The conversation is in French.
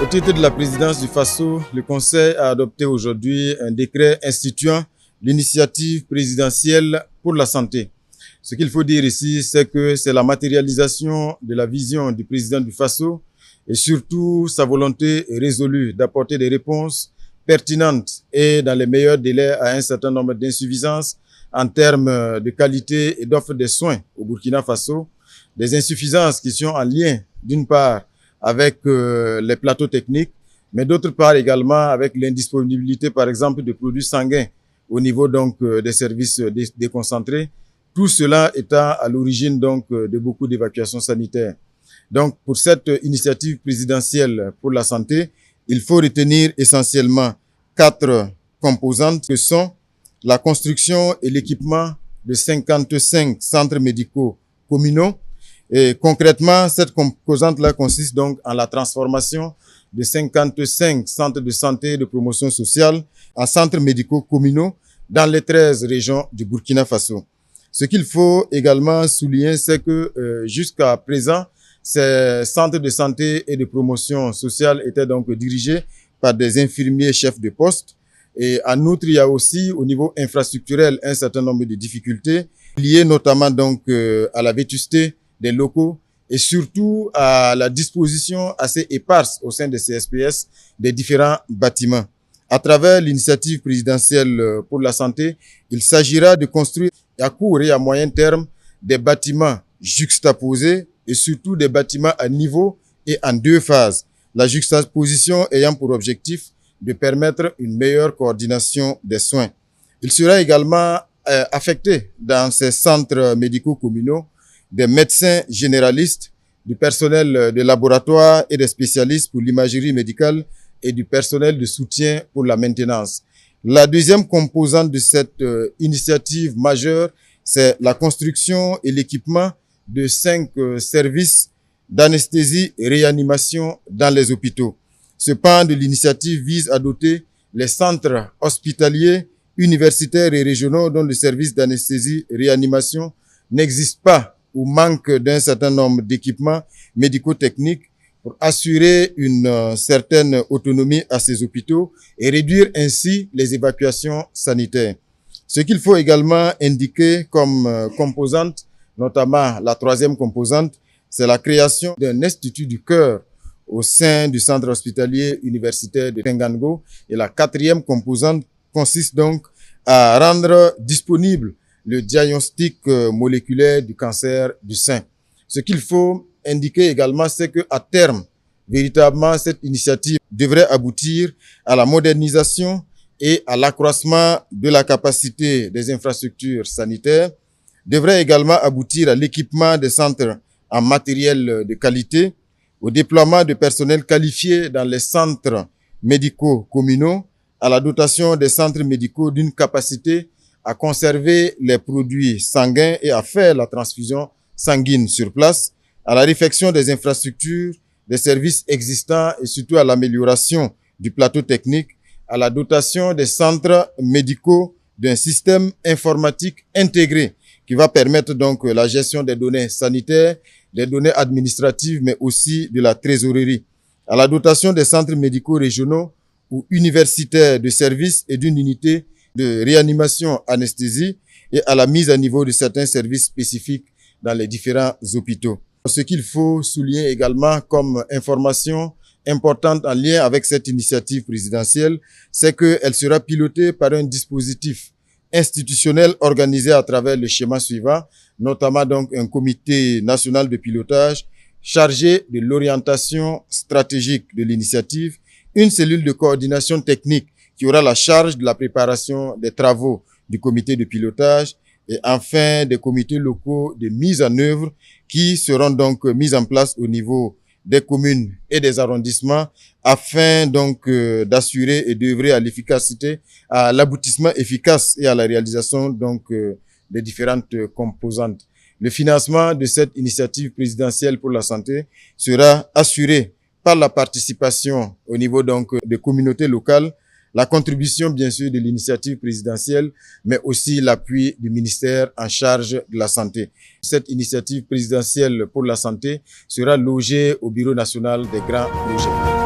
Au titre de la présidence du FASO, le Conseil a adopté aujourd'hui un décret instituant l'initiative présidentielle pour la santé. Ce qu'il faut dire ici, c'est que c'est la matérialisation de la vision du président du FASO et surtout sa volonté résolue d'apporter des réponses pertinentes et dans les meilleurs délais à un certain nombre d'insuffisances en termes de qualité et d'offre de soins au Burkina Faso, des insuffisances qui sont en lien d'une part avec les plateaux techniques, mais d'autre part également avec l'indisponibilité, par exemple, de produits sanguins au niveau donc des services déconcentrés. Tout cela étant à l'origine donc de beaucoup d'évacuations sanitaires. Donc, pour cette initiative présidentielle pour la santé, il faut retenir essentiellement 4 composantes que sont la construction et l'équipement de 55 centres médicaux communaux. Et concrètement, cette composante-là consiste donc en la transformation de 55 centres de santé et de promotion sociale en centres médicaux communaux dans les 13 régions du Burkina Faso. Ce qu'il faut également souligner, c'est que jusqu'à présent, ces centres de santé et de promotion sociale étaient donc dirigés par des infirmiers chefs de poste. Et en outre, il y a aussi au niveau infrastructurel un certain nombre de difficultés liées notamment donc à la vétusté des locaux et surtout à la disposition assez éparse au sein des CSPS des différents bâtiments. À travers l'initiative présidentielle pour la santé, il s'agira de construire à court et à moyen terme des bâtiments juxtaposés et surtout des bâtiments à niveau et en 2 phases. La juxtaposition ayant pour objectif de permettre une meilleure coordination des soins. Il sera également affecté dans ces centres médicaux communaux des médecins généralistes, du personnel de laboratoire et des spécialistes pour l'imagerie médicale et du personnel de soutien pour la maintenance. La deuxième composante de cette initiative majeure, c'est la construction et l'équipement de 5 services d'anesthésie et réanimation dans les hôpitaux. Ce pan de l'initiative vise à doter les centres hospitaliers, universitaires et régionaux dont le service d'anesthésie et réanimation n'existe pas ou manque d'un certain nombre d'équipements médico-techniques pour assurer une certaine autonomie à ces hôpitaux et réduire ainsi les évacuations sanitaires. Ce qu'il faut également indiquer comme composante, notamment la 3e composante, c'est la création d'un institut du cœur au sein du centre hospitalier universitaire de Tengango. Et la 4e composante consiste donc à rendre disponible le diagnostic moléculaire du cancer du sein. Ce qu'il faut indiquer également, c'est que à terme, véritablement, cette initiative devrait aboutir à la modernisation et à l'accroissement de la capacité des infrastructures sanitaires, devrait également aboutir à l'équipement des centres en matériel de qualité, au déploiement de personnel qualifié dans les centres médicaux communaux, à la dotation des centres médicaux d'une capacité à conserver les produits sanguins et à faire la transfusion sanguine sur place, à la réfection des infrastructures, des services existants et surtout à l'amélioration du plateau technique, à la dotation des centres médicaux d'un système informatique intégré qui va permettre donc la gestion des données sanitaires, des données administratives, mais aussi de la trésorerie, à la dotation des centres médicaux régionaux ou universitaires de services et d'une unité de réanimation anesthésie et à la mise à niveau de certains services spécifiques dans les différents hôpitaux. Ce qu'il faut souligner également comme information importante en lien avec cette initiative présidentielle, c'est qu'elle sera pilotée par un dispositif institutionnel organisé à travers le schéma suivant, notamment donc un comité national de pilotage chargé de l'orientation stratégique de l'initiative, une cellule de coordination technique qui aura la charge de la préparation des travaux du comité de pilotage et enfin des comités locaux de mise en œuvre qui seront donc mis en place au niveau des communes et des arrondissements afin donc d'assurer et d'œuvrer à l'efficacité, à l'aboutissement efficace et à la réalisation donc des différentes composantes. Le financement de cette initiative présidentielle pour la santé sera assuré par la participation au niveau donc des communautés locales, la contribution bien sûr de l'initiative présidentielle, mais aussi l'appui du ministère en charge de la santé. Cette initiative présidentielle pour la santé sera logée au Bureau national des grands projets.